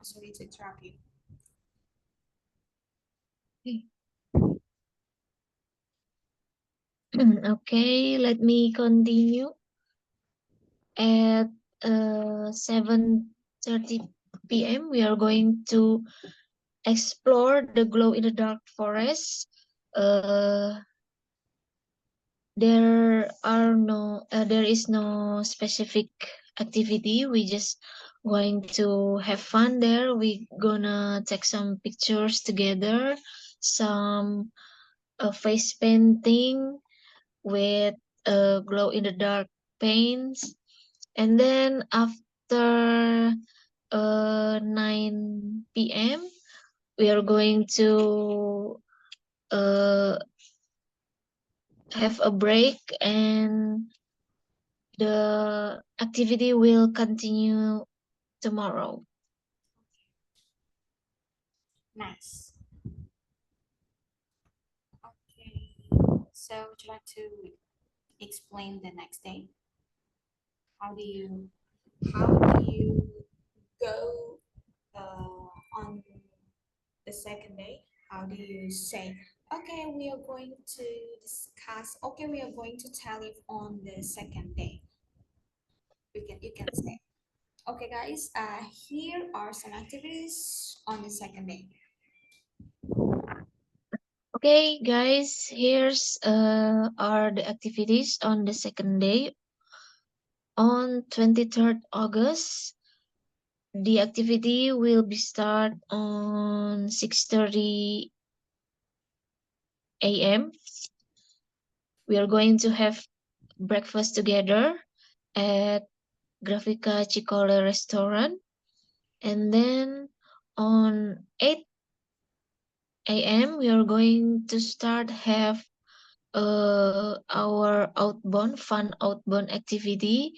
Sorry to interrupt you. Okay, let me continue. At 7:30 p.m., we are going to explore the glow-in-the-dark forest. There is no specific activity. We just going to have fun there. We gonna take some pictures together, some face painting with glow in the dark paints, and then after 9 p.m. we are going to have a break, and the activity will continue tomorrow. Nice. Okay. So would you like to explain the next day? How do you go on the second day? How do you say, okay, we are going to discuss, okay, we are going to tell you on the second day. You can say, okay guys, here are some activities on the second day. Okay, guys, here's are the activities on the second day. On 23rd August, the activity will be start on 6:30 a.m. We are going to have breakfast together at Grafica Chicole restaurant. And then on 8 a.m. we are going to start have our fun outbound activity,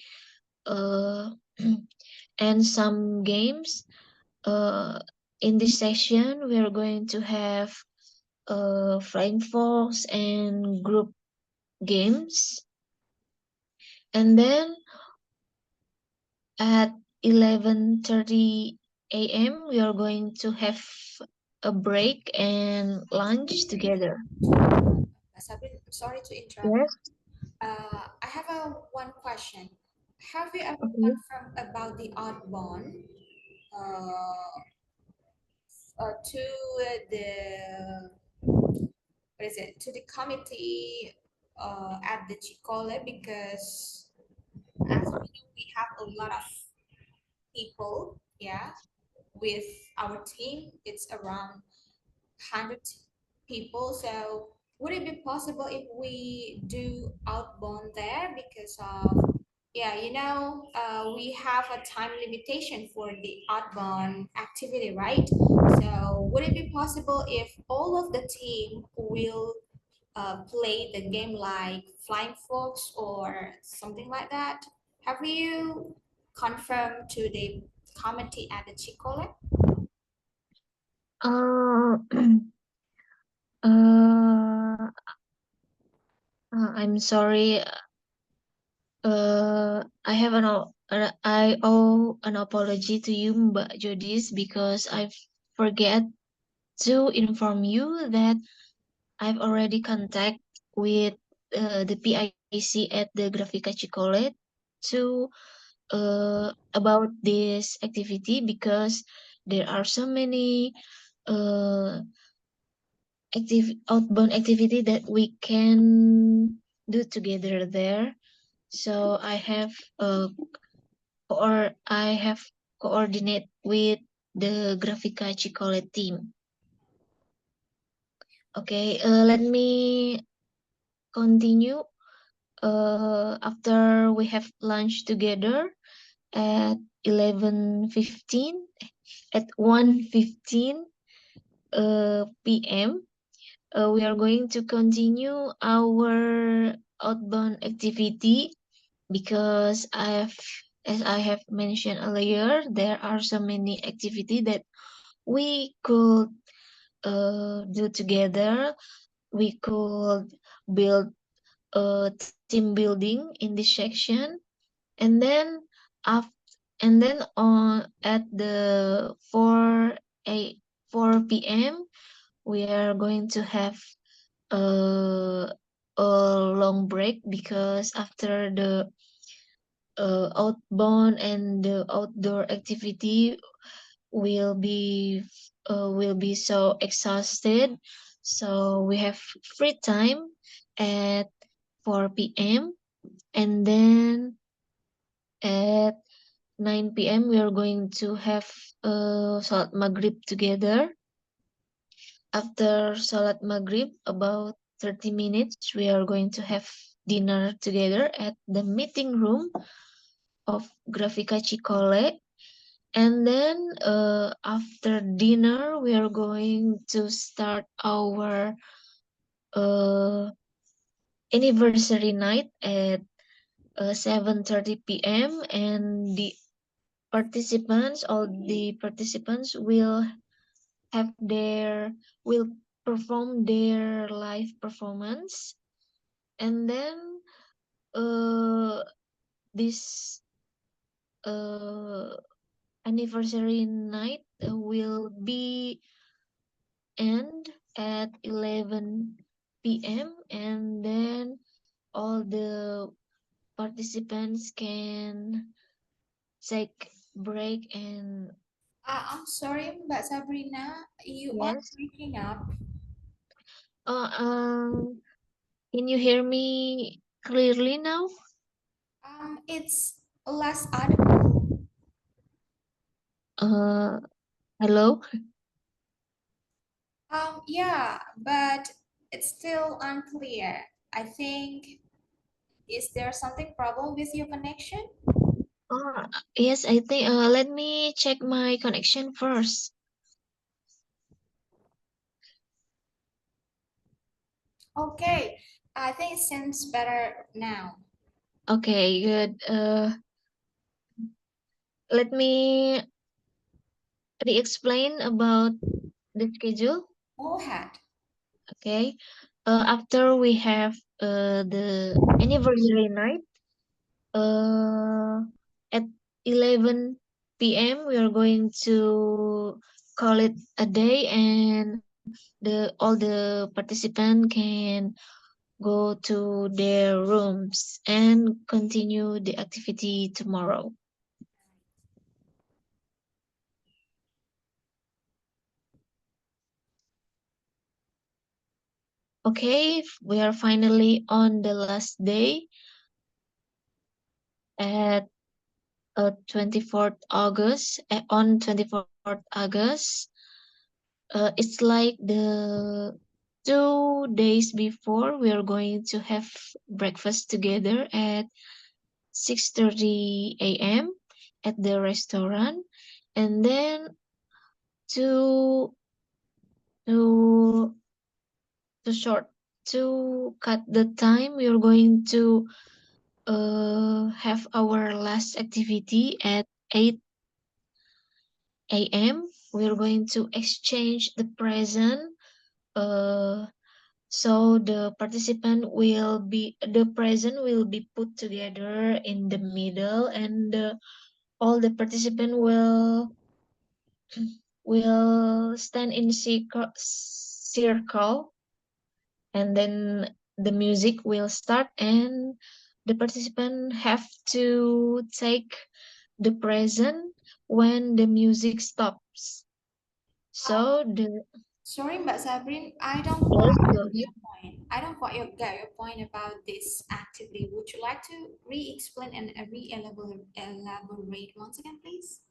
and some games. In this session, we are going to have flying fox and group games. And then at 11:30 a.m. we are going to have a break and lunch together. Sabine, sorry to interrupt. Yes. I have one question. Have you ever Okay. confirmed about the outbound to the what is it, to the committee at the Chicole, because as we know we have a lot of people, yeah, with our team. It's around 100 people. So would it be possible if we do outbound there, because of, yeah, we have a time limitation for the outbound activity, right? So would it be possible if all of the team will play the game like Flying Fox or something like that? Have you confirmed to the committee at the Chicole? Uh, uh, I'm sorry. I owe an apology to you, Mbak Jodis, because I forget to inform you that I've already contact with the PIC at the Grafica Chicolet to about this activity, because there are so many uh, outbound activity that we can do together there. So I have coordinate with the Grafica Chicolet team. Okay, let me continue. After we have lunch together at 11:15, at 1:15 p.m. We are going to continue our outbound activity, because as I have mentioned earlier, there are so many activity that we could do together. We could build team building in this section. And then on at the 4 p.m. we are going to have a long break because after the outbound and the outdoor activity will be so exhausted. So we have free time at 4 p.m. and then at 9 p.m. we are going to have Salat Maghrib together. After Salat Maghrib, about 30 minutes, we are going to have dinner together at the meeting room of Grafika Cikole. And then after dinner, we are going to start our uh, anniversary night at 7:30 p.m. and all the participants have their will perform their live performance, and then uh this uh anniversary night will be end at 11 p.m. and then all the participants can take break and I'm sorry, Mbak Sabrina, you are yes. breaking up. uh, um can you hear me clearly now? It's less audible. uh Hello. Yeah, but it's still unclear. I think, is there something problem with your connection? Oh, yes, I think let me check my connection first. Okay, I think it seems better now. Okay, good. Let me re-explain about the schedule. Go ahead. Okay. After we have the anniversary night, uh, at 11 p.m. we are going to call it a day, and the all the participant can go to their rooms and continue the activity tomorrow. Okay, we are finally on the last day at 24th August. On 24th August, it's like the 2 days before we are going to have breakfast together at 6:30 a.m. at the restaurant, and then to to to short to cut the time, we are going to have our last activity at 8 a.m. We are going to exchange the present. Uh, so the present will be put together in the middle, and all the participant will stand in circle, and then the music will start, and the participant have to take the present when the music stops. Um, So the Sorry, Mbak Sabrin, I don't yes, quite go get ahead. your point. I don't quite get your point about this activity. Would you like to re-explain and elaborate once again, please?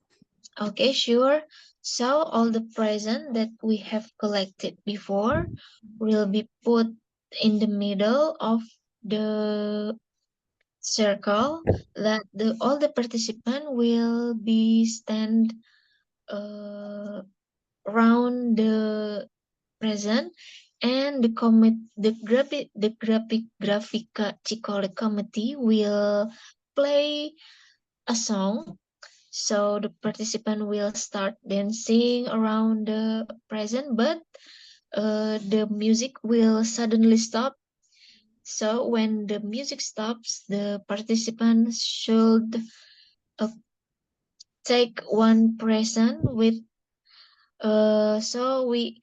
Okay, sure. So all the present that we have collected before will be put in the middle of the circle, that the all the participant will be stand uh, around the present, and the Grafika Cikole committee will play a song. So the participant will start dancing around the present, but the music will suddenly stop, So when the music stops, the participants should take one present with the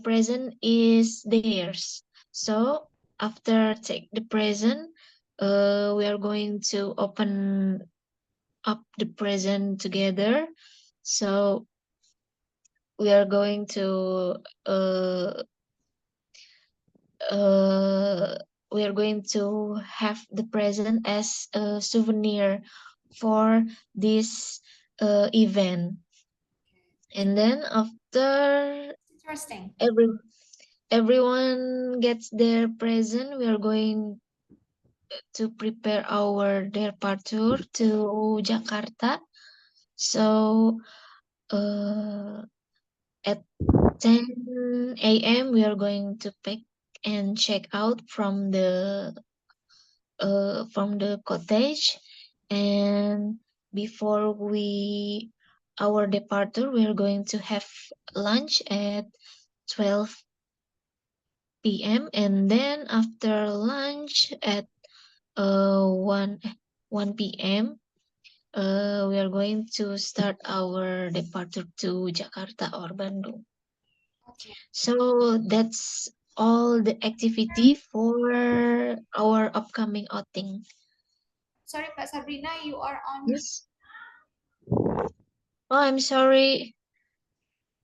present is theirs. So after take the present, we are going to open up the present together. So we are going to uh, uh, we are going to have the present as a souvenir for this event. And then after Interesting. everyone gets their present, we are going to prepare our departure to Jakarta. So at 10 a.m. we are going to pack and check out from the cottage, and before we our departure we are going to have lunch at 12 p.m. and then after lunch at 1 p.m. We are going to start our departure to Jakarta or Bandung. Okay. So that's all the activity for our upcoming outing. Sorry, Pak Sabrina, you are on. Yes. Oh, I'm sorry.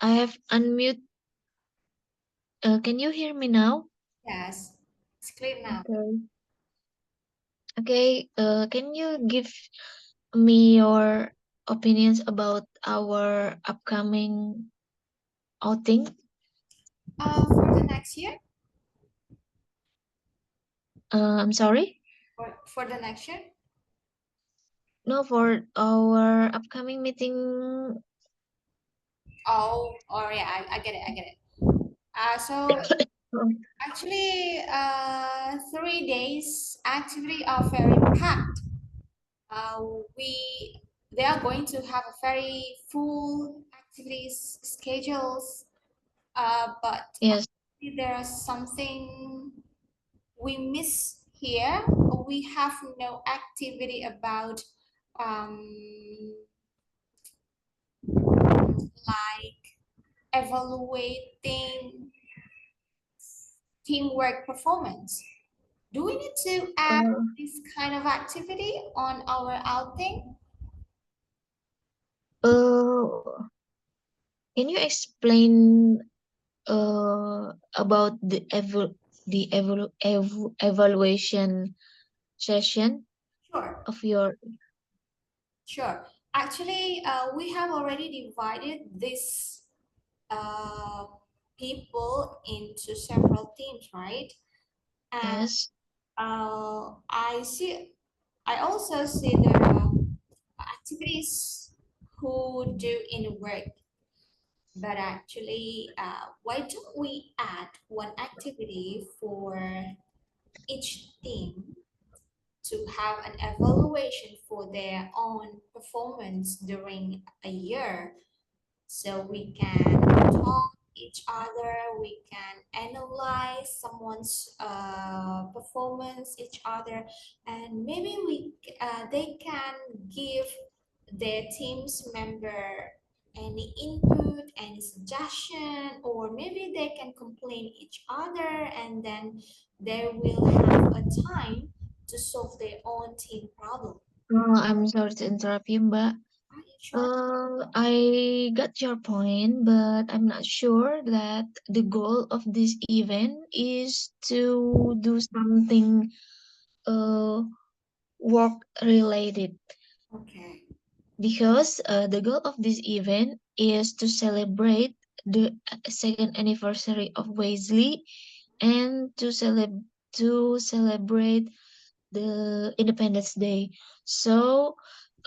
I have unmute. Can you hear me now? Yes, it's clear now. Okay. Okay. Can you give me your opinions about our upcoming outing? For the next year? I'm sorry. For the next year? No, for our upcoming meeting. Oh yeah, I get it, I get it. So actually, 3 days activity are very packed. Uh, we they are going to have a very full activities schedules. But Yes. actually there is something we miss here. We have no activity about um, like evaluating teamwork performance. Do we need to add Uh, this kind of activity on our outing? uh, can you explain about the evaluation session Sure, of your sure. Actually, we have already divided this uh, people into several teams, right? And yes I see. I also see the activities who do in work, but actually, why don't we add one activity for each team to have an evaluation for their own performance during a year? So we can talk each other, we can analyze someone's performance each other, and maybe they can give their team's member any input, any suggestion, or maybe they can complain each other, and then they will have a time to solve their own team problem. I'm sorry to interrupt you, but Are you sure? I got your point, but I'm not sure that the goal of this event is to do something uh work related, Okay. because the goal of this event is to celebrate the second anniversary of Wesley and to celebrate the Independence Day. So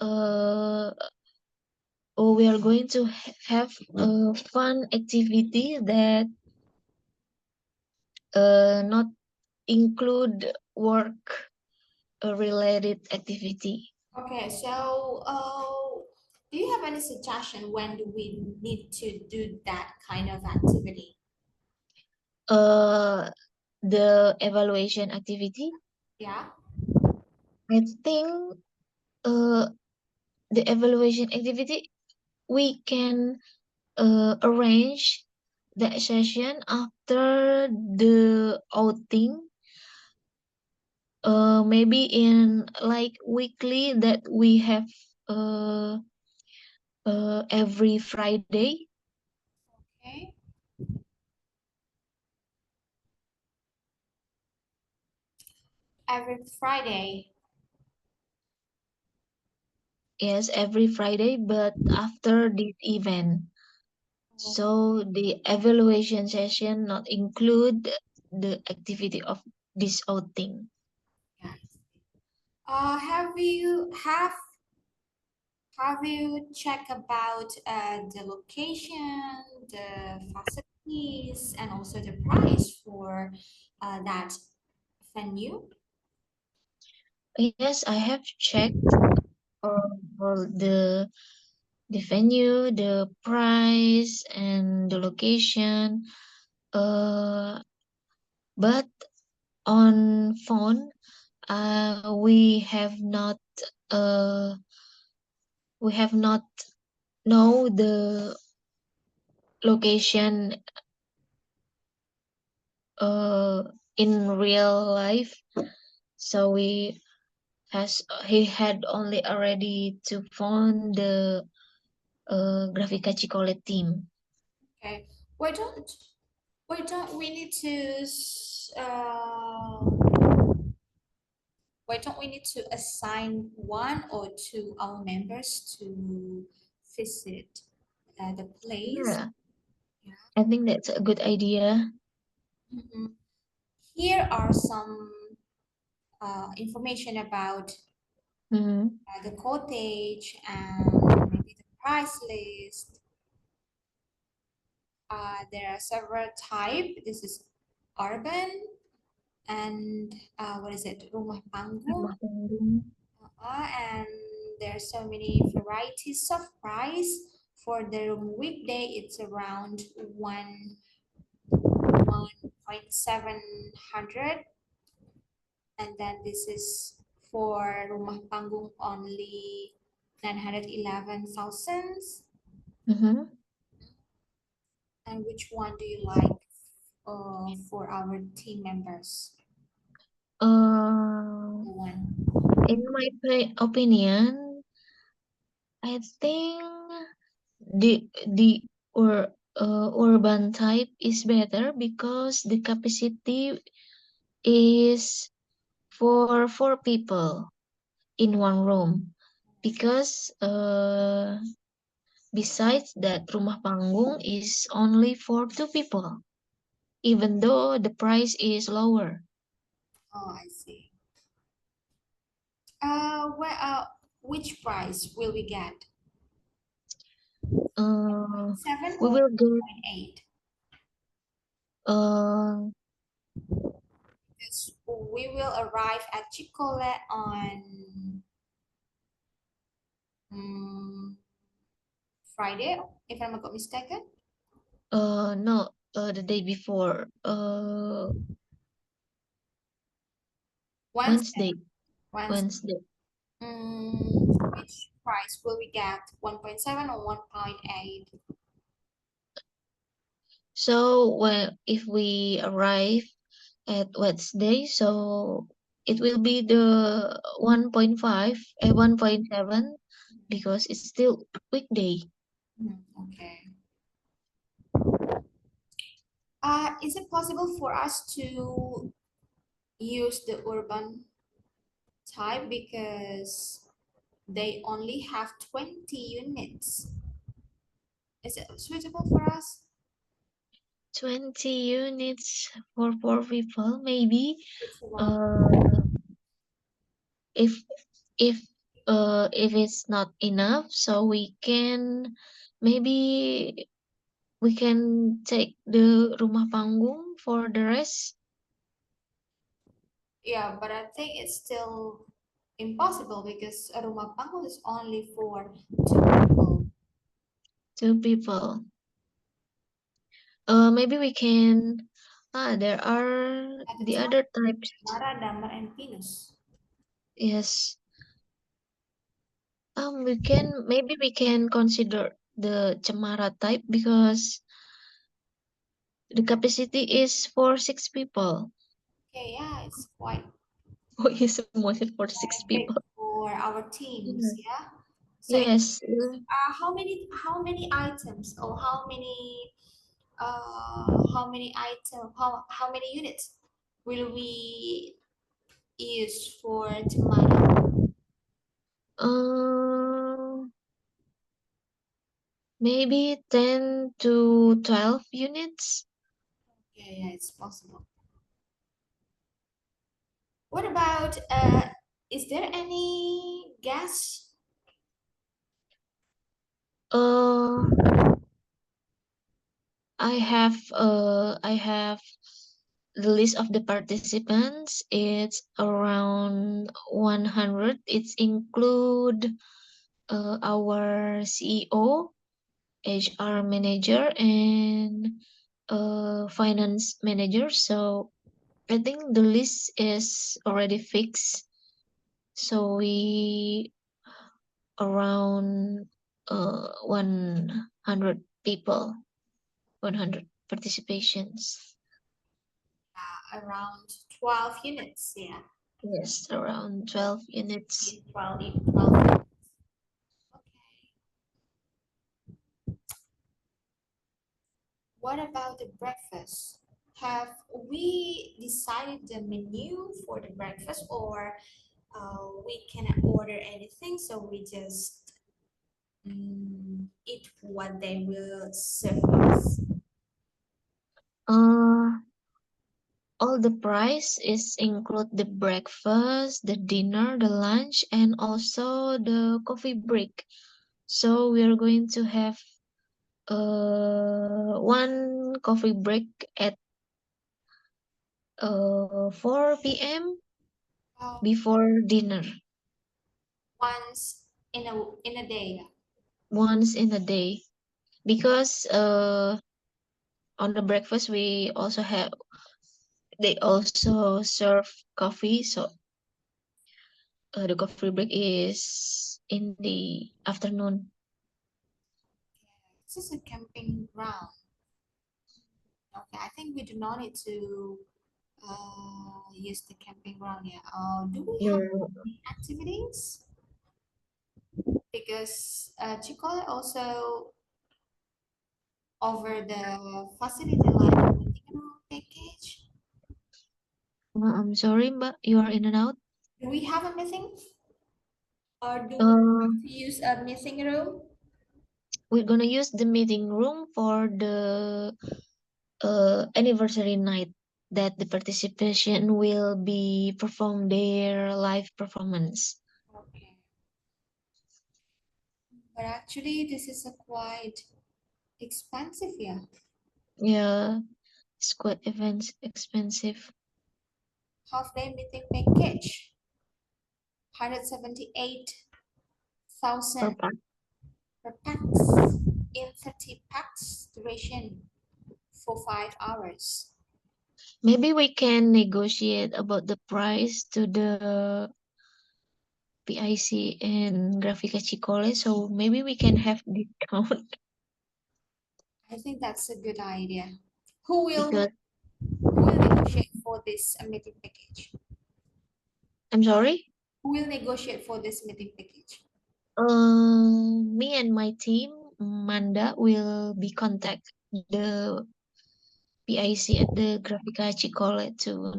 uh, we are going to have a fun activity that not include work related activity. Okay, so do you have any suggestion when do we need to do that kind of activity? Uh, the evaluation activity, Yeah. I think the evaluation activity we can arrange that session after the outing, maybe in like weekly that we have uh, every Friday. Okay. Every Friday. Yes, every Friday, but after this event. So the evaluation session not include the activity of this outing. Yeah. Have you checked about the location, the facilities, and also the price for that venue? Yes, I have checked for the venue, the price, and the location. But on phone, uh, we have not know the location uh in real life. So he had only already to phone the Grafika Chicole team. Okay. Why don't we need to why don't we need to assign one or two our members to visit the place? Yeah, Yeah. I think that's a good idea. Mhm. Here are some information about Mm-hmm. the cottage and maybe the price list. There are several type. This is urban and what is it? Rumah panggung. Rumah panggung. And there's so many varieties of price. For the room weekday, it's around 1.700, and then this is for rumah panggung only 911,000. Mm-hmm. And which one do you like for our team members? Uh, The one. in my opinion, I think the urban type is better because the capacity is for 4 people in one room. Because besides that, Rumah Panggung is only for 2 people, even though the price is lower. Oh, I see. Where which price will we get? Uh, 7 we or will get 8? uh Because we will arrive at Chicole on um, Friday, if I'm not mistaken. no the day before Wednesday. Wednesday. Wednesday. Wednesday. Which price will we get? 1.7 or 1.8? So when if we arrive at Wednesday, so it will be the 1.5 1.7 because it's still weekday. Okay. Is it possible for us to use the urban type because they only have 20 units? Is it suitable for us? 20 units for 4 people, maybe. It's around. Uh, if if if it's not enough, so maybe we can take the rumah panggung for the rest. Yeah, but I think it's still impossible because a rumah panggung is only for 2 people. 2 people. Maybe we can There are At the the top, other types. Cemara, Damar, and Pinus. Yes. Maybe we can consider the Cemara type because the capacity is for 6 people. Okay, yeah, it's quite Oh, yes, more than for six big people. for our teams, Yeah. yeah. So, Yes. how many items or how many units will we use for tomorrow? Uh, Maybe 10 to 12 units. Yeah, yeah, it's possible. What about is there any gas? Uh, I have the list of the participants. It's around 100. It's include our CEO, HR manager, and finance manager. So I think the list is already fixed. So we around 100 people, 100 participations. Around 12 units, yeah. Yes, around 12 units. Yeah, 12. Okay. What about the breakfast? Have we decided the menu for the breakfast, or we cannot order anything, so we just eat what they will serve us? Uh, all the price is include the breakfast, the dinner, the lunch, and also the coffee break. So we are going to have one coffee break at 4 p.m. Oh, before dinner, once in a day. Yeah. once in a day. Because on the breakfast they also serve coffee, so the coffee break is in the afternoon. This is a camping ground. Okay, I think we do not need to use the camping ground here. Do we have Yeah. any activities? Because Chikole also over the facility like package. I'm sorry, but you are in and out. Do we have a meeting or do we Uh, have to use a meeting room? we're gonna use the meeting room for the anniversary night that the participation will be perform their live performance. Okay. But actually, this is a quite expensive, yeah. Yeah, it's quite events expensive Half day meeting package, 178,000 per part. per pax in 30 pax duration for 5 hours. Maybe we can negotiate about the price to the PIC and Grafika Chicole, so maybe we can have discount I think that's a good idea. Who will because who will negotiate for this meeting package? I'm sorry. Who will negotiate for this meeting package? Me and my team, Manda, will be contact the PIC at the Grafika Chicole to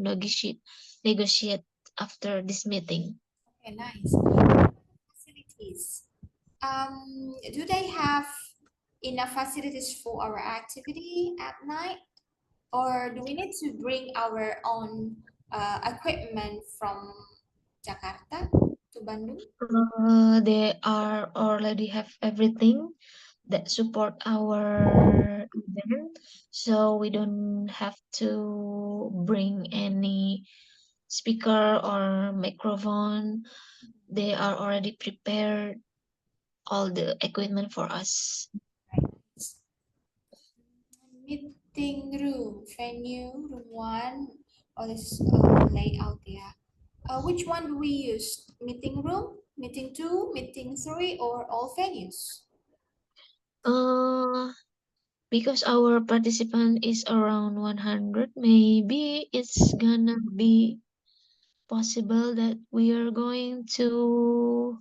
negotiate after this meeting. Okay, nice. Facilities. Do they have enough facilities for our activity at night, or do we need to bring our own equipment from Jakarta to Bandung? They are already have everything that support our event, so we don't have to bring any speaker or microphone. They are already prepared all the equipment for us. Right. meeting room, venue, room one, all this layout, yeah. Which one do we use? Meeting room, meeting two, meeting three, or all venues? Because our participant is around 100, maybe it's gonna be possible that we're going to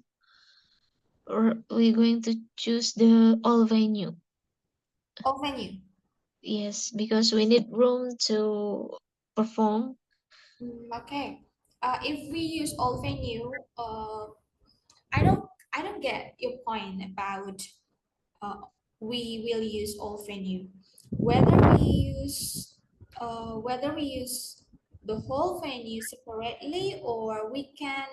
choose the all venue. All venue. Yes, because we need room to perform. Okay. If we use all venue, I don't get your point about uh, we will use all venue. Whether we use the whole venue separately, or we can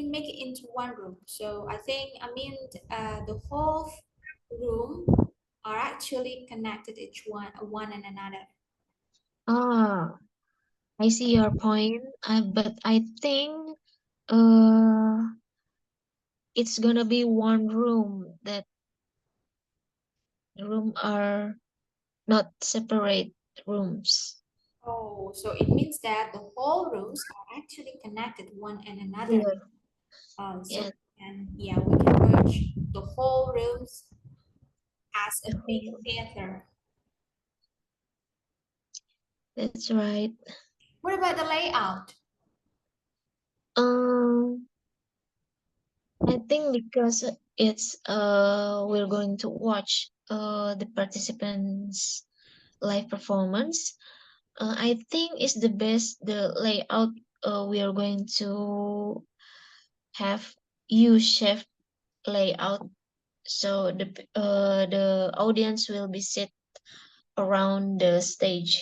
make it into one room. So the whole room are actually connected each one and another. Ah, I see your point. But I think uh it's gonna be one room, that room are not separate rooms. Oh, so it means that the whole rooms are actually connected one and another. Yeah. So Yeah, we can merge the whole rooms as a the big whole- theater. that's right. What about the layout? Um, I think because it's we're going to watch the participants live performance. I think it's the best the layout we are going to have U-shaped layout, so the audience will be sit around the stage.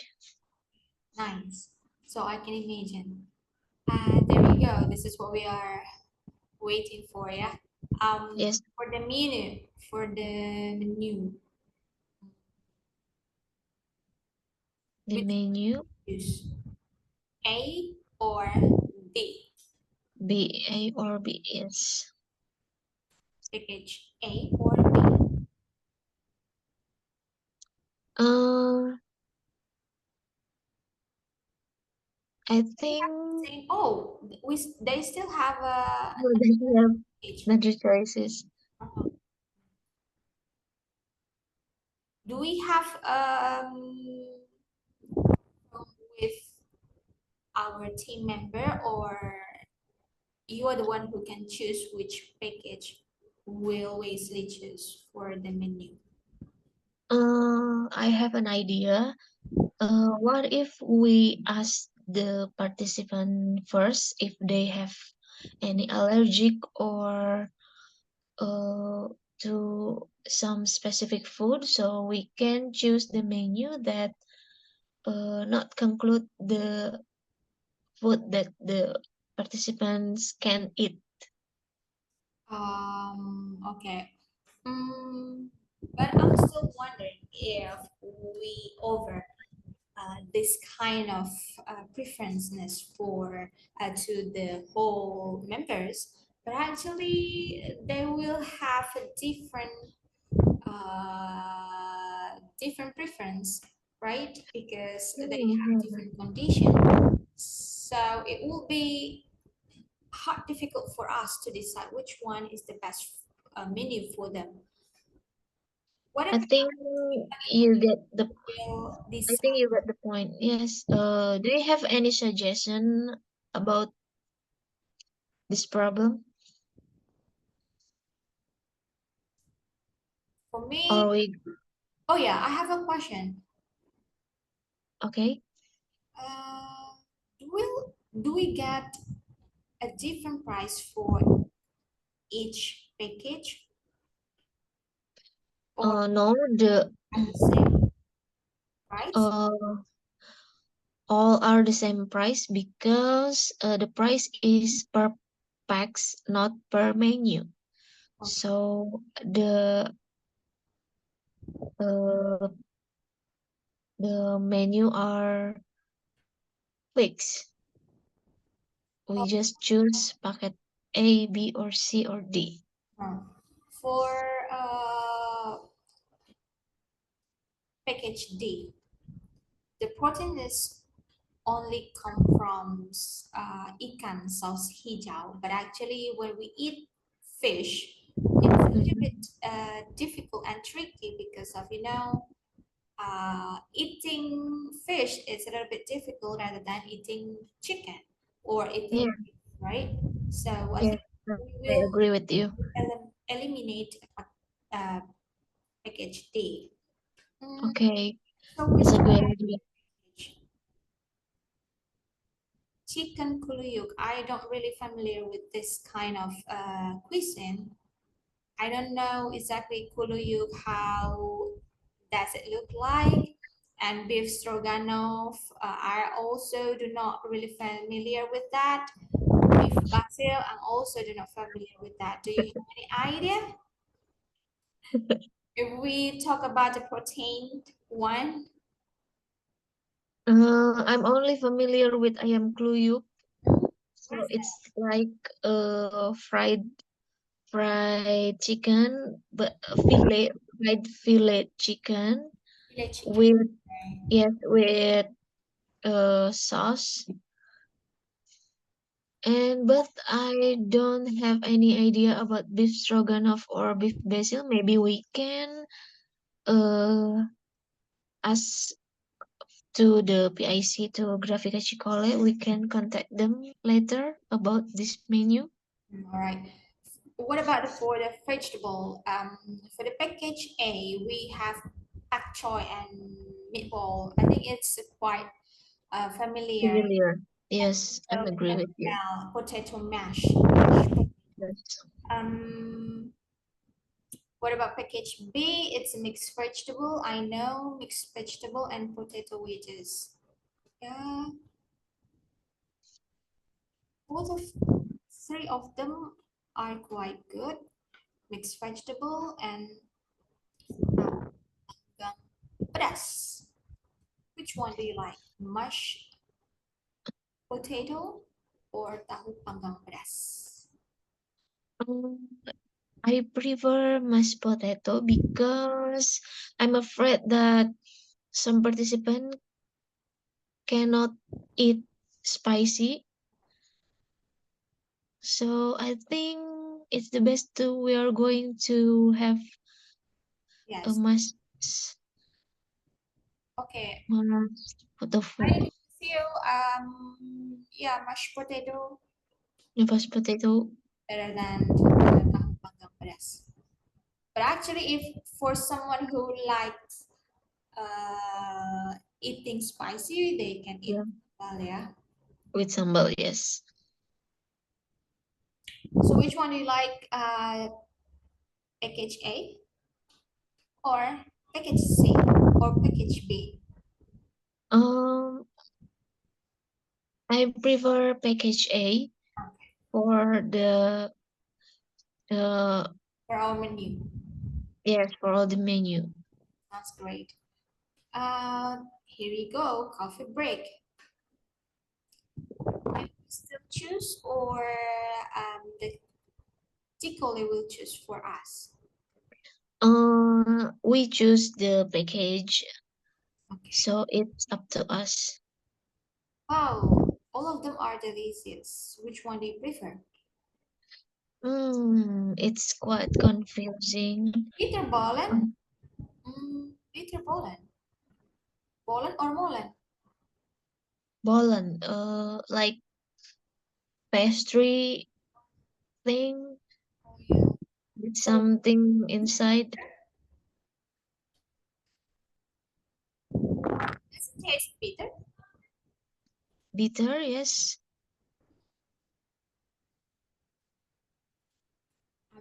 Nice. So I can imagine. There we go. This is what we are waiting for, yeah. Yes, For the menu, the which menu use A or B? B, A or B, yes. Package A or B? Uh, I They think have the same. Oh, they still have no, they have package. another choices. Uh-huh. Do we have with our team member, or you are the one who can choose which package we'll wisely choose for the menu? I have an idea. What if we ask the participant first if they have any allergic or uh, to some specific food, so we can choose the menu that not conclude the food that the participants can eat. Okay. But I'm still wondering if we over this kind of preferences for to the whole members, but actually they will have a different preference, right? Because they have Mhm. different conditions. So it will be difficult for us to decide which one is the best menu for them. I Whatever think you get the will I think decide. you got the point. Yes. Do you have any suggestion about this problem? For Or me, we oh yeah, I have a question. okay? Uh, do we get a different price for each package, or No, the at the same price? uh all are the same price because the price is per packs, not per menu. Okay. So uh, the menu are fixed. We just choose packet A, B, or C, or D. For uh, package D. The protein is only come from ikan saus hijau, but actually when we eat fish, it's a little bit difficult and tricky because of eating fish is a little bit difficult rather than eating chicken or Yeah, eating beef, right? So I yeah, think we I will agree with you. eliminate uh, package D. Mm, Okay, so which it's a good one? idea. Chicken kuluyuk. I don't really familiar with this kind of cuisine. I don't know exactly kuluyuk how does it look like, and beef stroganoff. I also do not really familiar with that. Beef basil, I'm also do not familiar with that. Do you have any idea? If we talk about the protein one, I'm only familiar with ayam kluyuk, what so is that? it's like fried chicken, but fried fillet chicken Filet chicken. with Okay. yes with sauce. And but I don't have any idea about beef stroganoff or beef basil. Maybe we can uh ask to the PIC to Grafika Chicole. We can contact them later about this menu. All right. What about for the vegetable? For the package A, we have pak choi and meatball. I think it's quite familiar. Familiar. Yes, I So agree with you. potato mash. Yes. Um, what about package B? It's a mixed vegetable. I know mixed vegetable and potato wedges. Yeah, both of three of them are quite good. Mixed vegetable and gang pedas. Which one do you like? Mashed potato or tahu panggang pedas? Um, I prefer mashed potato because I'm afraid that some participant cannot eat spicy. So I think it's the best to we are going to have a Yes. Okay. mashed I tofu, feel yeah, mashed potato mashed potato. better than tahu panggang pedas. But actually, if for someone who likes eating spicy, they can eat Yeah, well, yeah. with sambal, yes. So which one do you like? Package A or package C or package B? Um, I prefer package A Okay, for the for our menu. yes for all the menu. That's great. Here we go. Coffee break. Can we still choose, or the Ticole will choose for us? We choose the package, Okay. so it's up to us. Wow, all of them are delicious. Which one do you prefer? It's quite confusing. Peter Bollen? Um, Peter Bollen. Bollen or Molen? Bolen, like pastry thing Oh, yeah. with So, something inside. does it taste bitter? Bitter, yes.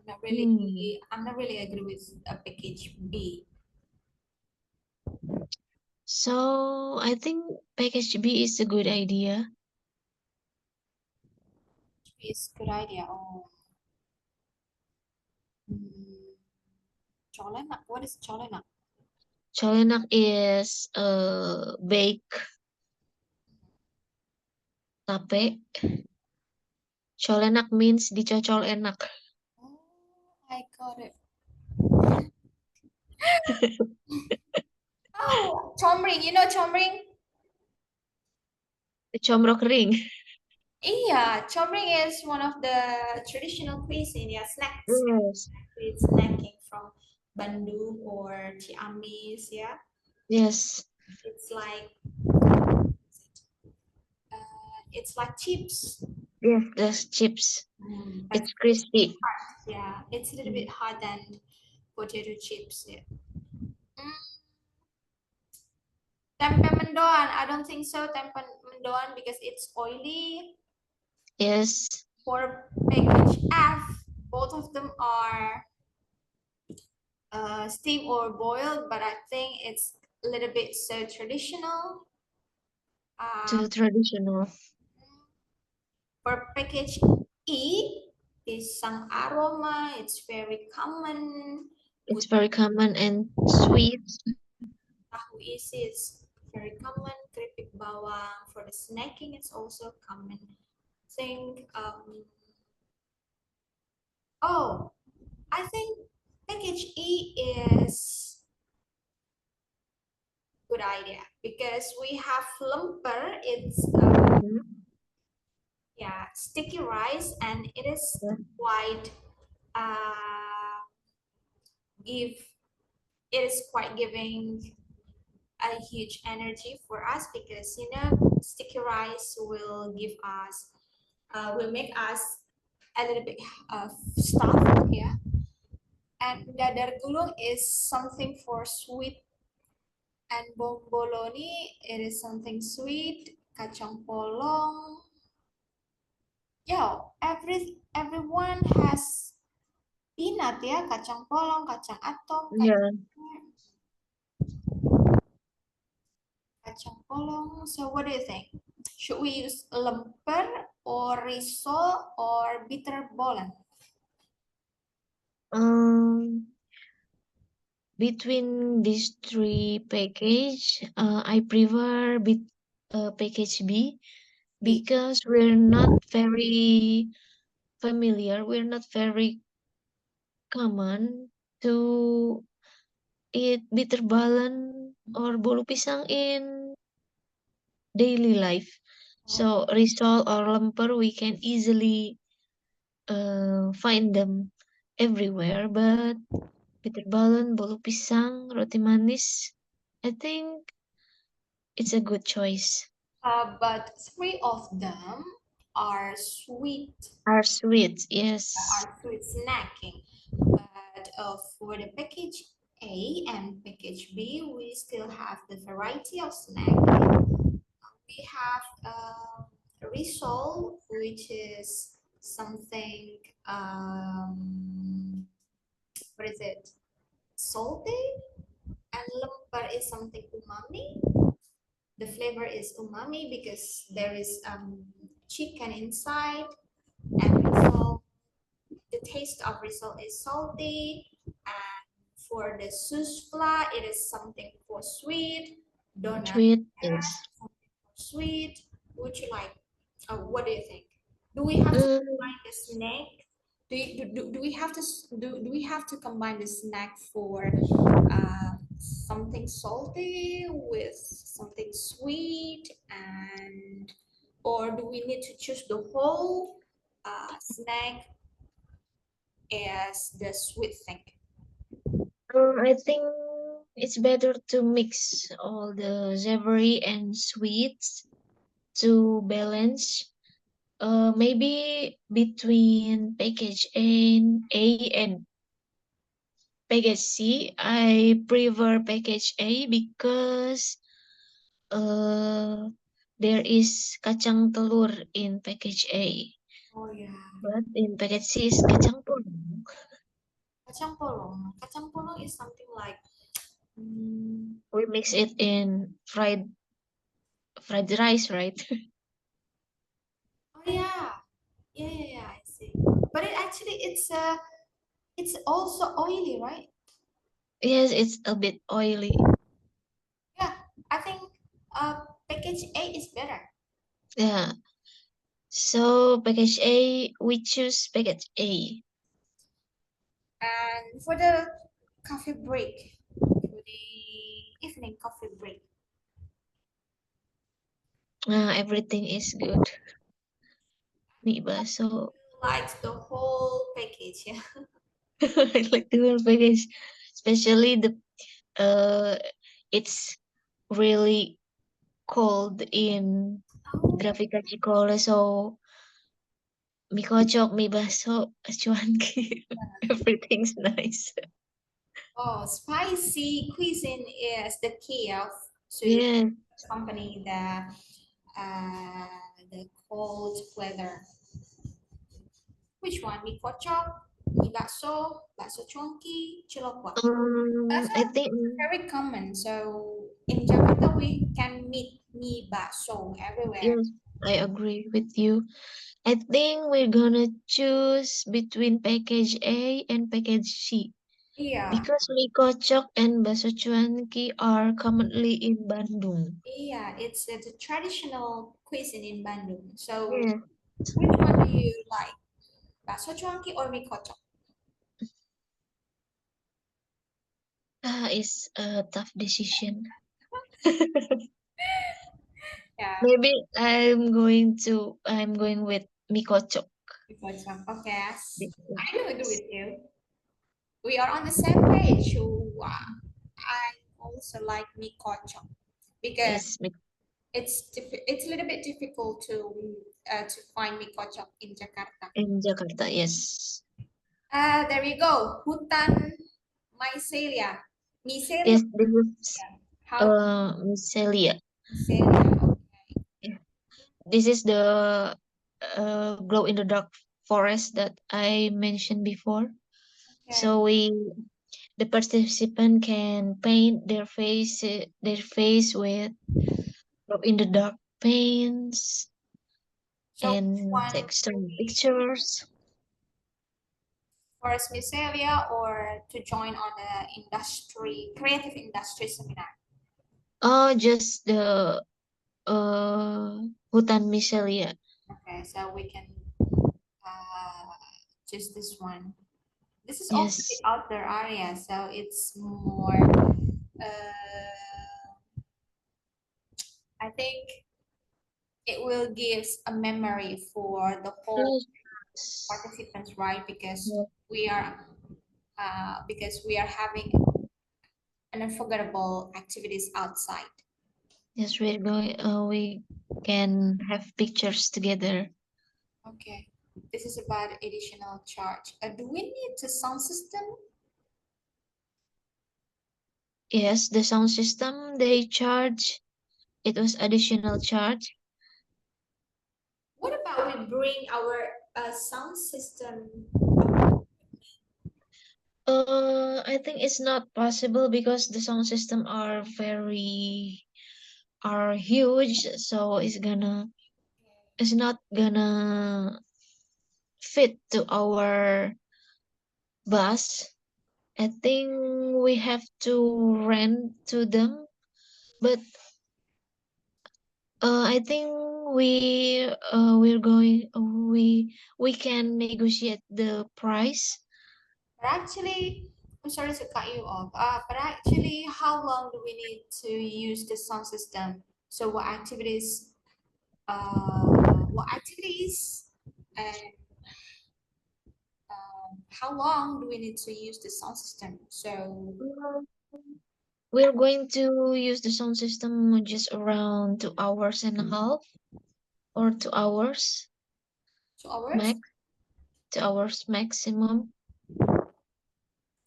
Hmm. I'm not really agree with a package B. So I think package B is a good idea. It's good idea. Oh, mm, cholenak. What is cholenak? Cholenak is baked tape. Cholenak means dicocol enak. Oh, I got it. Oh, comring. You know comring? Comro kering. Yeah, comring is one of the traditional cuisine. Yeah, snacks. Yes. With snacking from Bandung or Ciamis. Yeah, Yes. it's like it's like chips. Yes, there's chips. But It's crispy. yeah, it's a little bit hard than potato chips. Yeah. Mm, tempe mendoan. I don't think so. Tempe mendoan because it's oily. Yes. For package F, both of them are steamed or boiled, but I think it's a little bit so traditional. Too traditional. For package E, pisang aroma, it's very common. It's very common and sweet. Tahu isi is very common. Keripik bawang for the snacking, it's also common. Think, oh, I think package E is good idea because we have lemper. It's yeah, sticky rice, and it is Yeah. quite give it is quite giving a huge energy for us because you know sticky rice will give us will make us a little bit stuffed, yeah. And dadar gulung is something for sweet, and bomboloni it is something sweet. Kacang polong, yeah, everyone has peanut, ya, kacang polong, kacang atom, Yeah. kacang polong. So what do you think? Should we use lemper or risol or bitterballen? Between these three package, I prefer package B because we're not very familiar. We're not very common to eat bitterballen or bolu pisang in daily life. So risol or lemper, we can easily find them everywhere. But bitterballen, bolu pisang, roti manis, I think it's a good choice. But three of them are sweet, Are sweet, yes. are sweet snacking. But for the package A and package B, we still have the variety of snacking. We have risol, which is something, what is it? Salty, and lemper is something umami. The flavor is umami because there is chicken inside, and risol, the taste of risol is salty. And for the susfla, it is something for sweet. Donat, Sweet, yes. something for sweet. Would you like? What do you think? Do we have to Mm, combine the snack? Do we have to do we have to combine the snack for something salty with something sweet, and or do we need to choose the whole snack as the sweet thing? I think it's better to mix all the savory and sweets to balance. Maybe between package A and package C, I prefer package A because uh, there is kacang telur in package A, Oh yeah, but in package C is kacang polong. kacang polong. Kacang polong is something like We mix it in fried rice, right? oh yeah, yeah, I see. But it actually it's also oily, right? Yes, it's a bit oily. Yeah, I think package A is better. Yeah. So package A, we choose package A. And for the coffee break, for the everything coffee break? Everything is good. Mie bakso. Like the whole package, yeah. I like the whole package, especially it's really cold in Oh, Grafika Cikole, so mie kocok, mie bakso, cuanki, everything's nice. oh, spicy cuisine is the key of to Yeah, company the cold weather. Which one? Mie kocok, mie bakso, bakso cuanki, cilokwa. That's I think very common. So in Jakarta, we can meet mie bakso everywhere. yes, I agree with you. I think we're gonna choose between package A and package C Yeah, because mie kocok and bakso cuanki are commonly in Bandung. yeah, it's the traditional cuisine in Bandung. So Yeah, which one do you like? Bakso cuanki or mie kocok? it's a tough decision. Yeah, Maybe I'm going with mie kocok. mie kocok. Okay, I do agree Yes, with you. We are on the same page. I also like mie kocok because yes, it's a little bit difficult to find mie kocok in Jakarta. in Jakarta, yes. There you go. Hutan mycelia. Mycelia. Yes, this is How Micelia. mycelia? Okay. Yeah. This is the glow in the dark forest that I mentioned before. Okay. So the participant can paint their face with glow in the dark paints So which and one take do some we pictures. first mycelia or to join on the creative industry seminar? Oh, just the Hutan Micelia. Okay, so we can uh, choose this one. This is also the Yes, outdoor area, so it's more. I think it will give a memory for the whole yes, participants, right? yes, Because we are having an unforgettable activities outside. yes, we're going. We can have pictures together. Okay, this is about additional charge. Do we need a sound system? Yes, the sound system they charge. It was additional charge. What about we bring our sound system? I think it's not possible because the sound system are huge, so it's not gonna fit to our bus. I think we have to rent to them, but I think we can negotiate the price. But actually, I'm sorry to cut you off. But actually, how long do we need to use the sound system? So what activities, and how long do we need to use the sound system? So Mm, We're going to use the sound system just around 2 hours and a half or 2 hours 2 hours. max, 2 hours maximum.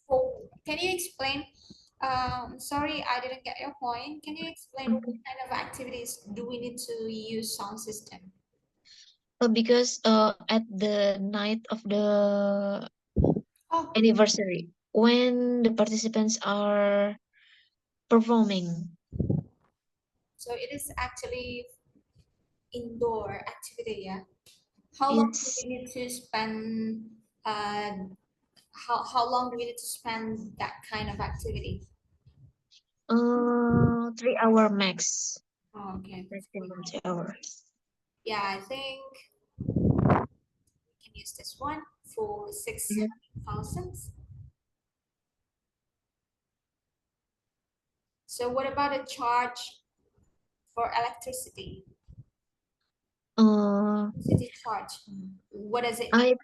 Oh, can you explain? Sorry, I didn't get your point. Can you explain what Okay. kind of activities do we need to use sound system? Because at the night of the Oh, anniversary, when the participants are performing, so it is actually indoor activity, yeah. How long do we it's need to spend? How long do we need to spend that kind of activity? 3 hour max, Oh, okay. maximum 3 hours. Yeah, I think we can use this one for six Yeah. thousands. So what about a charge for electricity? Uh, City charge. What does it mean?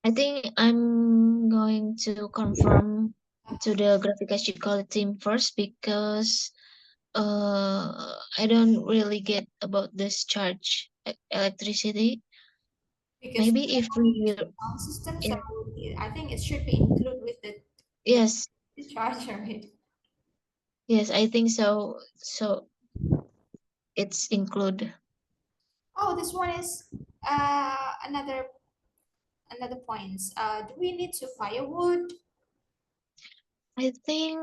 I think I'm going to confirm to the Graphica team first because I don't really get about this charge electricity. Because we Maybe if are we using sound system, so yeah, I think it should be included with yes, the charger, right? yes, I think so. So it's include. Oh, this one is another points. Do we need to firewood? I think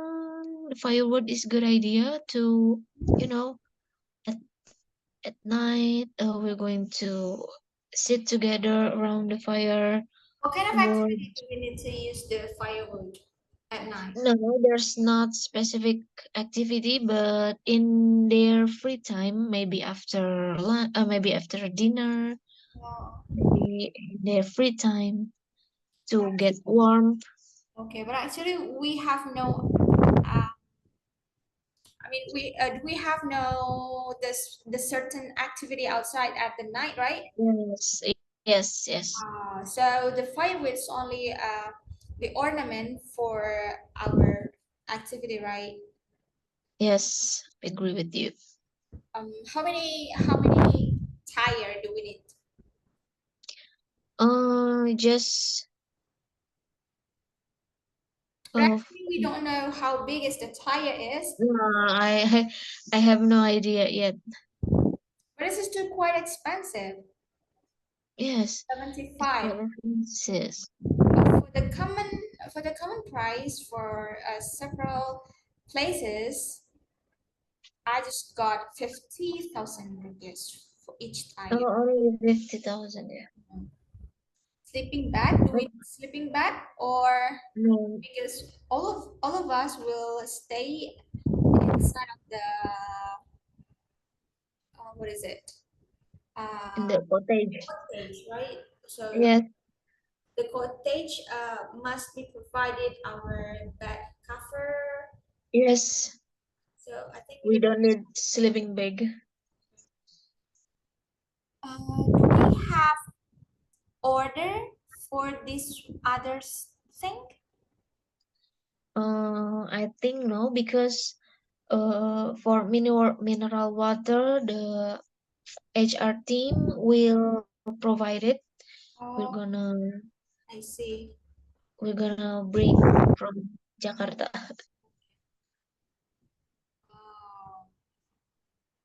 firewood is good idea to, you know, at at night we're going to sit together around the fire. What kind of Would activity do we need to use the firewood at night? no, there's not specific activity, but in their free time, maybe after lunch, maybe after dinner, Oh, maybe in their free time to get warm. okay, but actually we have no. I mean, we have no the certain activity outside at the night, right? Yes, yes. So the firewood is only the ornament for our activity, right? Yes, I agree with you. How many tire do we need? Just But uh, actually, we don't know how big is the tire is. I have no idea yet. But this is still quite expensive. Yes, it's 75. quite expensive. For the common price for several places, I just got 50,000 rupees for each tire. Oh, only 50,000. Yeah. Sleeping bag, do we need sleeping bag or No, because all of us will stay inside of the what is it? in Uh, the cottage. cottage, right? So Yes, the cottage must be provided our bed cover. yes. So I think we We need. don't need sleeping bag. Do we have order for this others thing? I think no, because for mineral water, the HR team will provide it. We're Oh, gonna I see. we're gonna bring from Jakarta. Uh,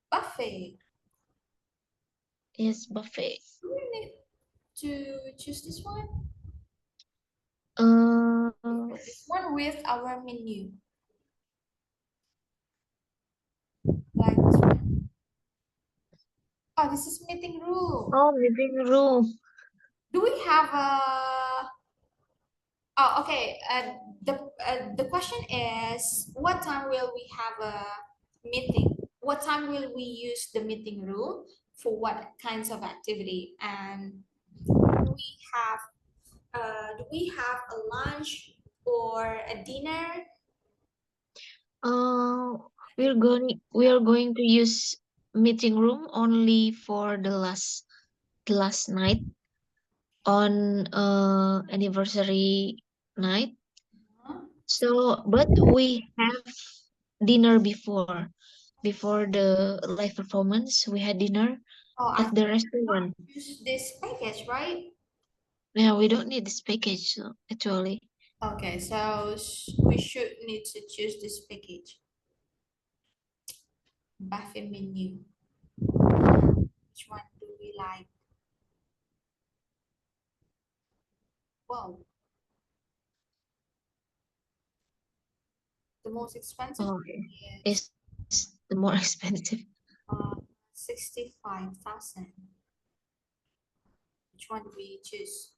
buffet. Yes, buffet. Do we need to choose this one? Uh, This one with our menu, like this one. Oh, this is meeting room. oh, living room. Do we have a? Oh, okay. The question is, what time will we have a meeting? What time will we use the meeting room for what kinds of activity? And have do we have a lunch or a dinner? Uh, we are going to use meeting room only for the last night on anniversary night. Huh? So, but we have dinner before the live performance. We had dinner Oh, I at the restaurant. use this package, right? Yeah, we don't need this package actually. Okay, so we should need to choose this package. Buffet menu. Which one do we like? Wow, the most expensive Oh, is it's the more expensive. 65,000. Which one do we choose?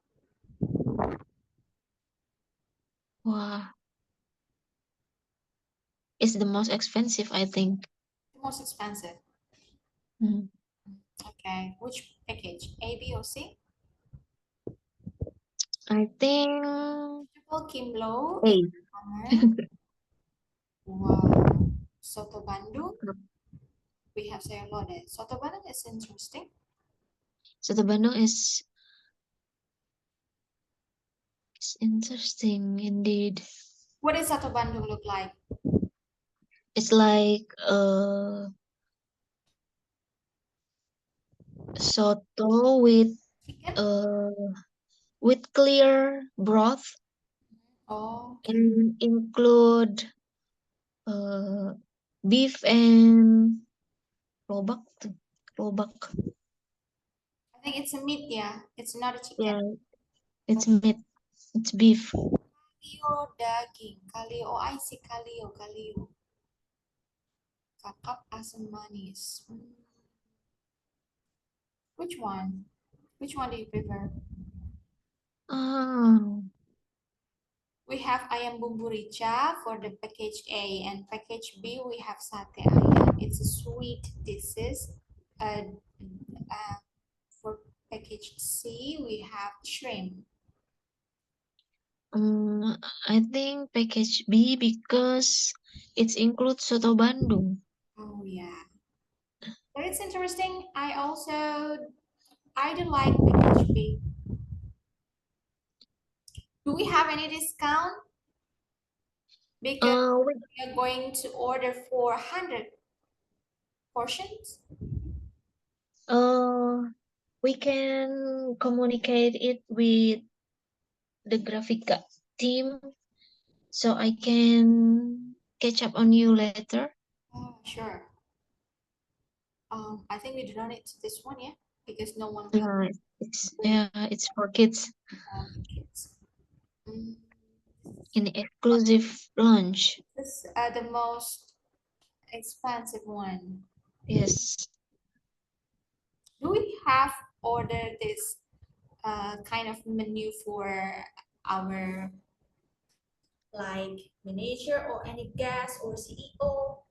Wow, it's the most expensive, I think. The most expensive. Mm. Okay, which package? A, B, or C? I think Triple Kimlo in A. summer. Wow. Soto Bandung. We have sayur lodeh. Soto Bandung is interesting. Soto Bandung is interesting indeed. What does Soto Bandung look like? It's like soto Chicken? with clear broth Oh, and include beef and lobak tuh. Lobak. I think it's a meat, yeah. It's not a chicken. Yeah, it's meat. It's beef. Kalio daging. Kalio, oh I see kalio, kalio. Kakap asam manis. Which one? Which one do you prefer? Oh, We have ayam bumbu rica for the package A, and package B we have sate ayam. It's a sweet dishes. For package C we have shrimp. I think package B because it includes soto Bandung. Oh yeah. But it's interesting. I do like package B. Do we have any discount? Because We, we are going to order 400 portions. we can communicate it with the Grafika team, so I can catch up on you later. Oh, sure. I think we do not need this one, yeah, because no one will It's for kids kids. Mm, in exclusive lunch. this is the most expensive one. Yes. Do we have ordered this kind of menu for our like manager or any guest or CEO?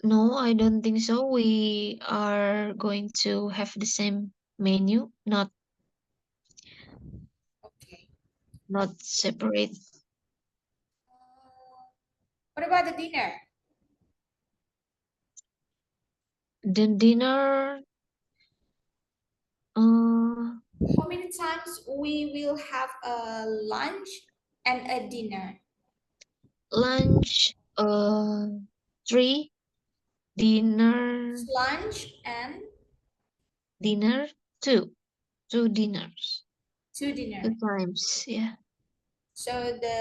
No, I don't think so. We are going to have the same menu, Okay. not separate. What about the dinner? The dinner, How many times we will have a lunch and a dinner? lunch, 3, dinner, Lunch and 2, 2 dinners, two 2 dinner. times, yeah. So the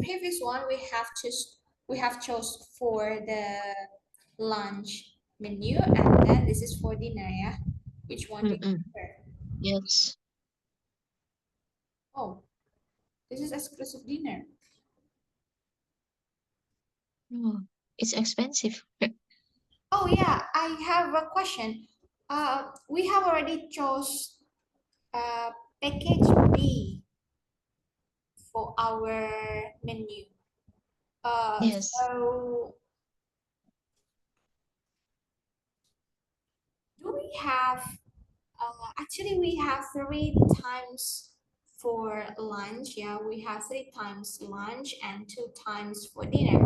previous one we have chose for the lunch menu, and then this is for dinner, yeah. Which one do you Mm-mm. prefer? Yes. Oh, this is exclusive dinner. Oh, it's expensive. Oh yeah, I have a question. We have already chose package B for our menu. Yes. So do we have actually, we have 3 times for lunch. Yeah, we have 3 times lunch and 2 times for dinner.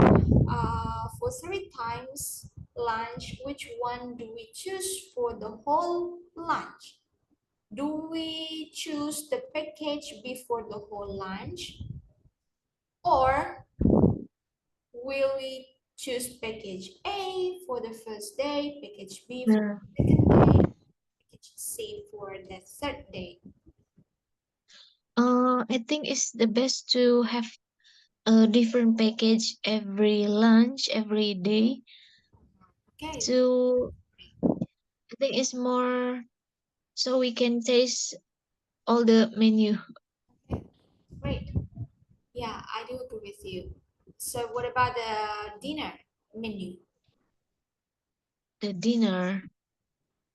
For 3 times lunch, which one do we choose for the whole lunch? Do we choose the package before the whole lunch, or will we choose package A for the first day, package B for Yeah. the second day, package C for the third day? I think it's the best to have a different package every lunch, every day. Okay, To I think it's more so we can taste all the menu. okay, great. Yeah, I do agree with you. So what about the dinner menu? The dinner.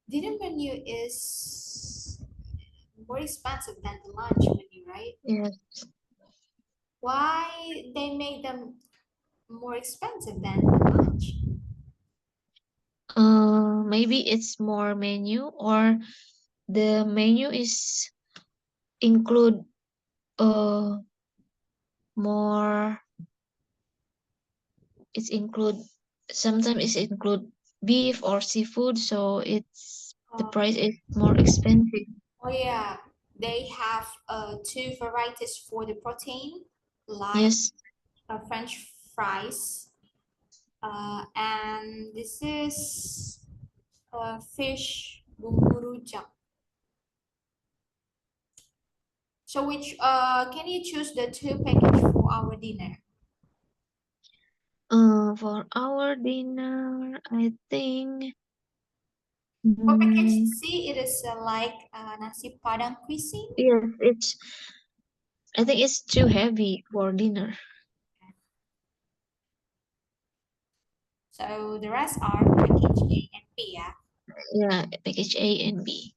Dinner menu is more expensive than the lunch menu, right? Yes. Why they make them more expensive than the lunch? Maybe it's more menu or the menu is include more it's include, sometimes it's include beef or seafood, so the price is more expensive. Oh yeah, they have two varieties for the protein, like Yes. French fries, and this is fish bumbu rujak. So which can you choose the two package for our dinner? For our dinner, I think For package mm, C, it is like nasi padang cuisine. yes, I think it's too heavy for dinner. So the rest are package A and B. Yeah. Yeah, package A and B.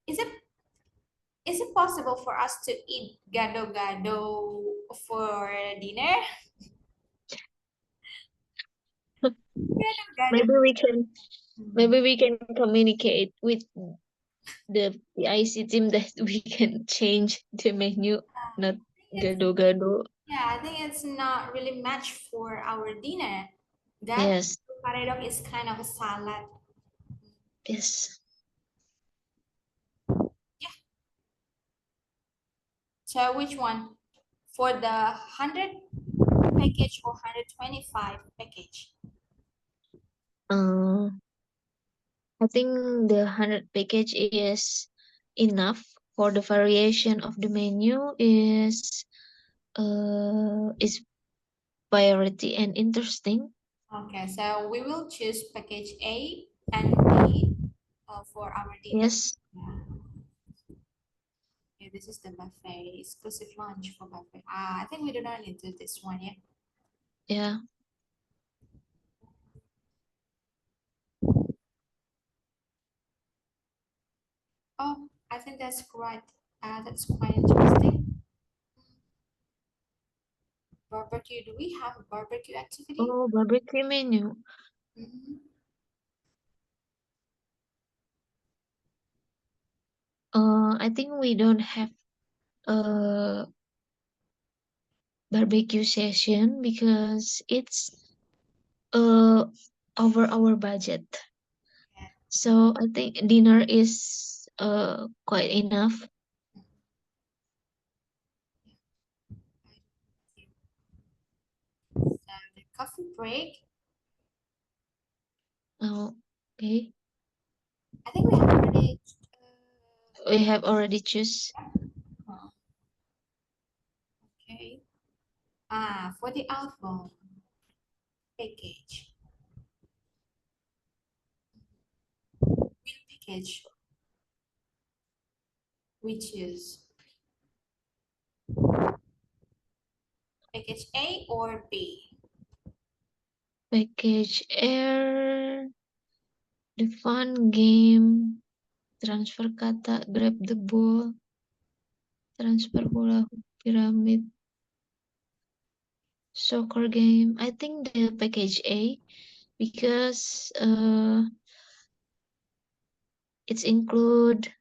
Is it possible for us to eat gado-gado for dinner? Gado-gado. Maybe we can Hmm. maybe we can communicate with the PIC team that we can change the menu, not I think it's gado-gado. Yeah, I think it's not really match for our dinner. That Yes, paredok is kind of a salad. yes. Yeah. So which one? For the 100 package or 125 package? Uh, I think the 100 package enough for the variation of the menu is variety and interesting. Okay, so we will choose package A and B for our dinner. Yes, Yeah. Okay, this is the buffet, exclusive lunch for buffet. I think we do not need to do this one, yeah. yeah. Oh, I think that's quite interesting. Barbecue. Do we have a barbecue activity? Oh, barbecue menu. Mhm. I think we don't have a barbecue session because it's uh over our budget. Yeah. So I think dinner is quite enough. So the coffee break. Oh, okay. I think we have already. We have already choose. Oh, okay. For the outbound package, meal package, which is package A or B. Package air, the fun game, transfer kata, grab the ball, transfer hula hoop, pyramid, soccer game. I think the package A because it's include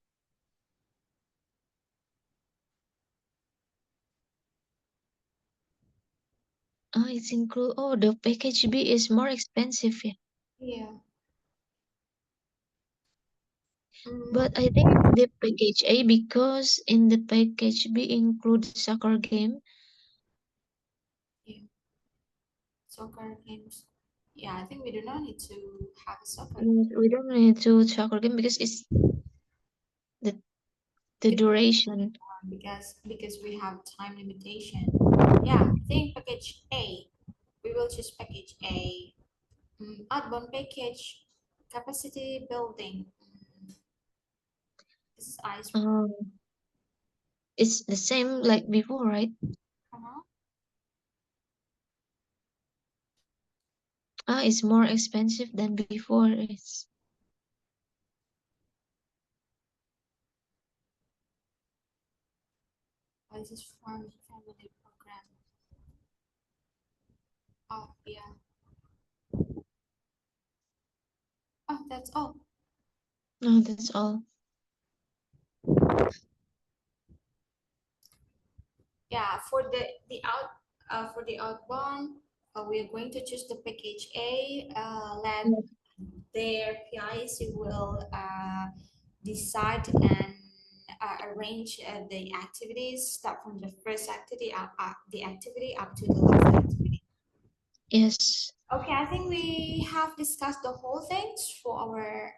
the package B is more expensive, yeah. Yeah. But I think the package A because in the package B includes soccer game. Yeah. Soccer games. Yeah, I think we do not need to have a soccer We don't need to soccer game because it's the game duration. because we have time limitation. Yeah, I think package A. We will choose package A. Outbound package, capacity building. This is ice. Um, it's the same like before, right? Uh-huh. It's more expensive than before. It's This is from family program. Oh, yeah. Oh, that's all. no, that's all. Yeah, for the outbound. we are going to choose the package A. Let their PIC will decide and arrange the activities, start from the first activity up to the last activity. Yes. Okay, I think we have discussed the whole things for our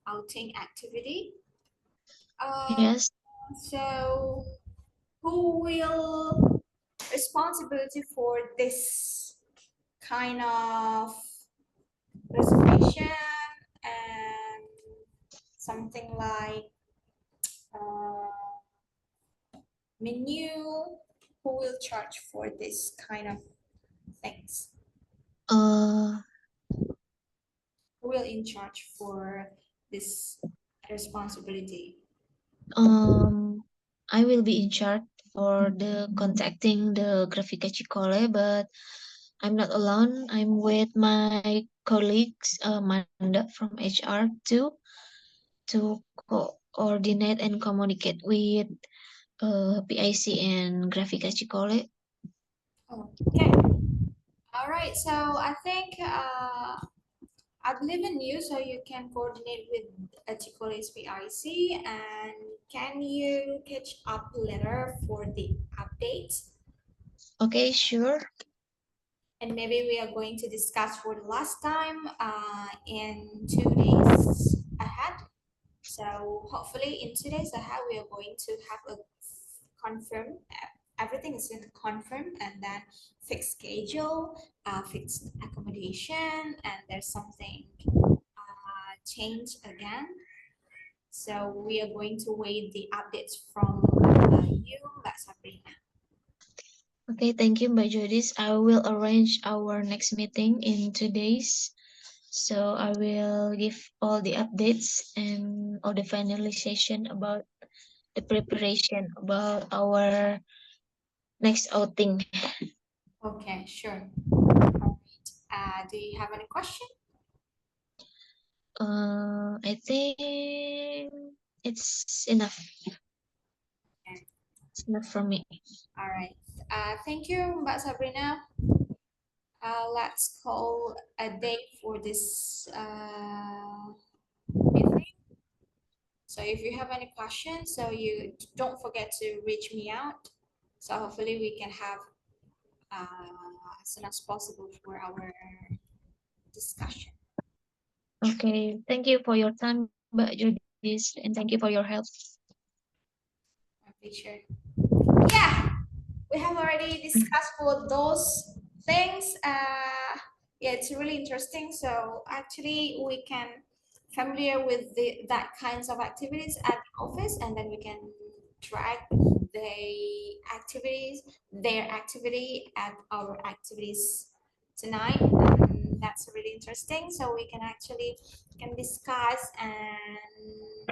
outing activity. Yes. So who will responsibility for this kind of reservation and something like menu? Who will charge for this kind of things? Uh, Who will in charge for this responsibility? I will be in charge for the contacting the Grafika Chikole, but I'm not alone. I'm with my colleagues, Manda from HR to coordinate and communicate with PIC and Grafika Chikole. Okay. All right. So I think I believe in you, so you can coordinate with Chikole's PIC, and can you catch up later for the updates? Okay, sure. And maybe we are going to discuss for the last time in 2 days ahead. So hopefully in 2 days ahead, we are going to have a confirm. Everything is in confirm, and then fixed schedule, fixed accommodation, and there's something change again. So we are going to wait the updates from you, Mbak Sabrina. Okay, thank you, Mbak Jodis. I will arrange our next meeting in 2 days. So I will give all the updates and all the finalization about the preparation about our next outing. Okay, sure. All right. Do you have any question? I think it's enough. Okay. It's enough for me. All right. Thank you, Mbak Sabrina. Let's call a date for this meeting. So if you have any questions, so you don't forget to reach me out. So hopefully we can have as soon as possible for our discussion. Okay, thank you for your time, Mbak Jodis, and thank you for your help. My pleasure. Yeah, we have already discussed for those things. Yeah, it's really interesting. So actually, we can familiar with that kinds of activities at the office, and then we can track their activity at our activities tonight. And that's really interesting. So we can actually can discuss and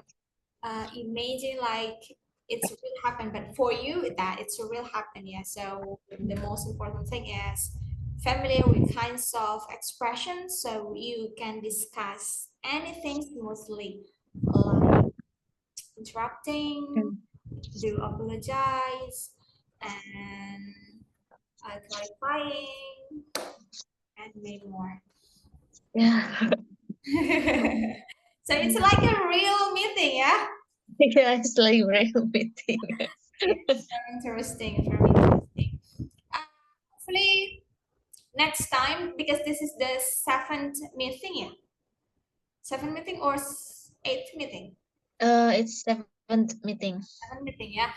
imagine like it's will happen, but for you that it's a real happen. Yeah, so the most important thing is familiar with kinds of expressions, so you can discuss anything smoothly, like interrupting, do apologize, and clarifying, and many more. Yeah, So it's like a real meeting, yeah. yeah, it's like real meeting. It's very interesting, very interesting. Hopefully next time, because this is the seventh meeting, yeah, seventh meeting or eighth meeting, It's seventh meeting. seventh meeting, yeah.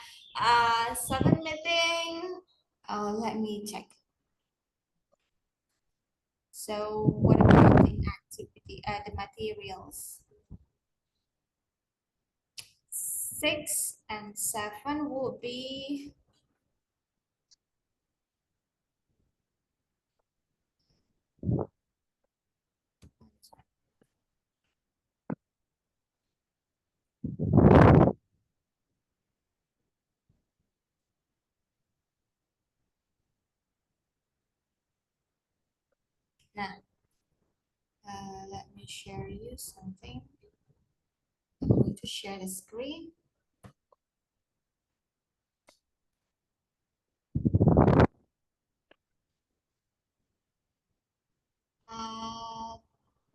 Seventh meeting. Let me check. So what about the activity? The materials. 6 and 7 will be now. Let me share you something. I'm going to share the screen.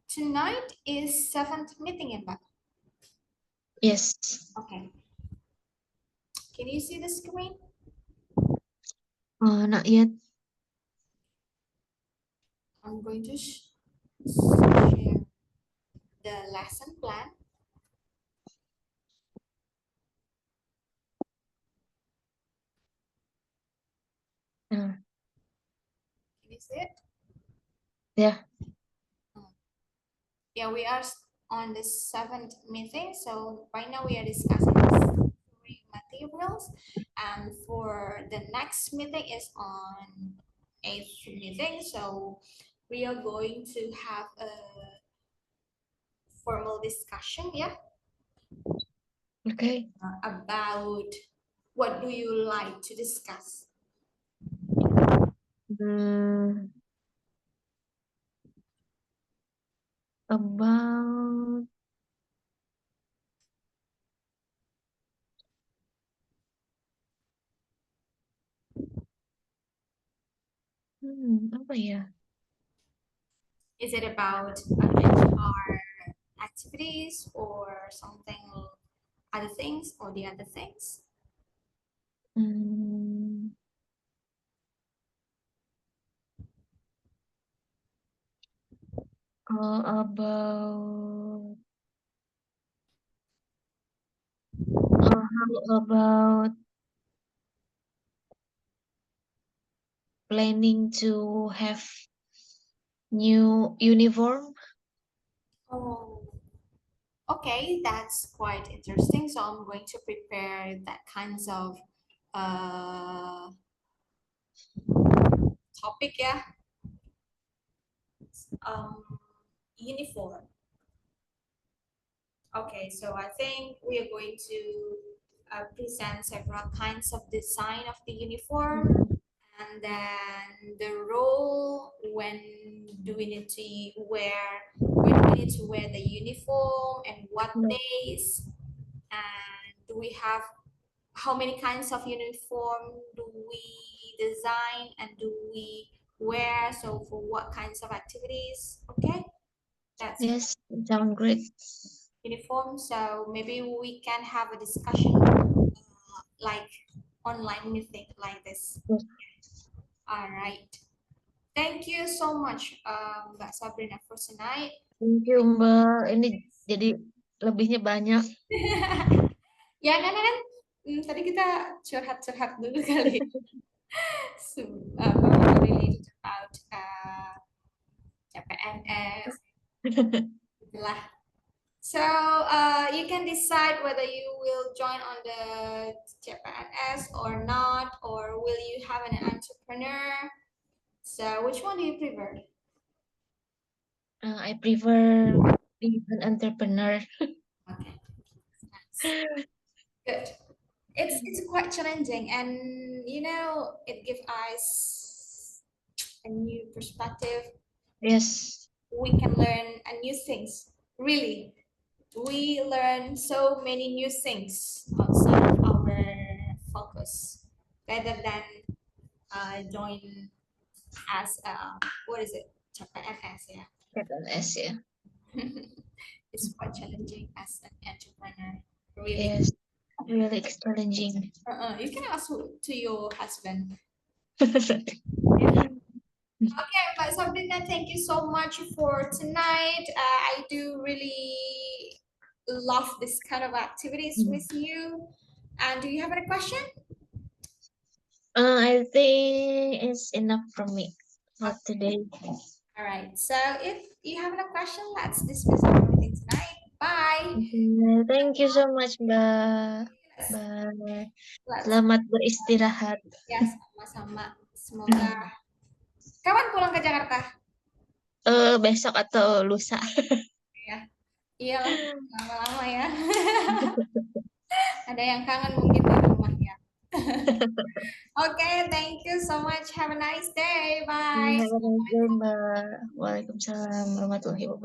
Tonight is 7th meeting ya, Mbak? Yes. Okay. Can you see the screen? Not yet. I'm going to share the lesson plan. Uh, Can you see it? yeah. Yeah, we are on the 7th meeting. So right now we are discussing the three materials. And for the next meeting is on 8th meeting. So we are going to have a formal discussion, yeah, Okay. about what do you like to discuss? About apa ya? Is it about HR activities or something, other things, or the other things? Hmm, about how about planning to have new uniform? Oh, okay, that's quite interesting. So I'm going to prepare that kinds of topic, yeah. Um, Uniform. Okay, so I think we are going to present several kinds of design of the uniform, and then the role, when do we need to wear the uniform, and what Yes. days, and do we have, how many kinds of uniform do we design and do we wear, so for what kinds of activities. Okay, that's Yes, sound great. uniform. So maybe we can have a discussion like online meeting like this. Yes. All right. Thank you so much, Mbak Sabrina, for tonight. Thank you, Mbak. Ini jadi lebihnya banyak. Ya kan, tadi kita curhat-curhat dulu kali. So, related about CPNS, itulah. So you can decide whether you will join on the CPNS or not, or will you have an entrepreneur. So which one do you prefer? I prefer being an entrepreneur. Okay, nice. Good. It's quite challenging, and it gives us a new perspective. Yes. We can learn a new things. Really, we learn so many new things outside of our focus, rather than join as what is it? CPNS, yeah. CPNS ya. It's quite challenging as an entrepreneur. Really. Yes, really challenging. You can ask to your husband. Okay, Mbak Sabrina, thank you so much for tonight. I do really love this kind of activities with you. And do you have any question? I think it's enough from me for today. All right. So if you have any question, let's discuss our meeting tonight. Bye. Thank you so much, Mbak. Bye. Let's Selamat beristirahat. ya sama-sama. Semoga kapan pulang ke Jakarta? Besok atau lusa. Ya, iyalah lama-lama ya. Ada yang kangen mungkin di rumah ya. Okay, thank you so much. Have a nice day. Bye. Have a nice day, Mbak. Waalaikumsalam warahmatullahi wabarakatuh.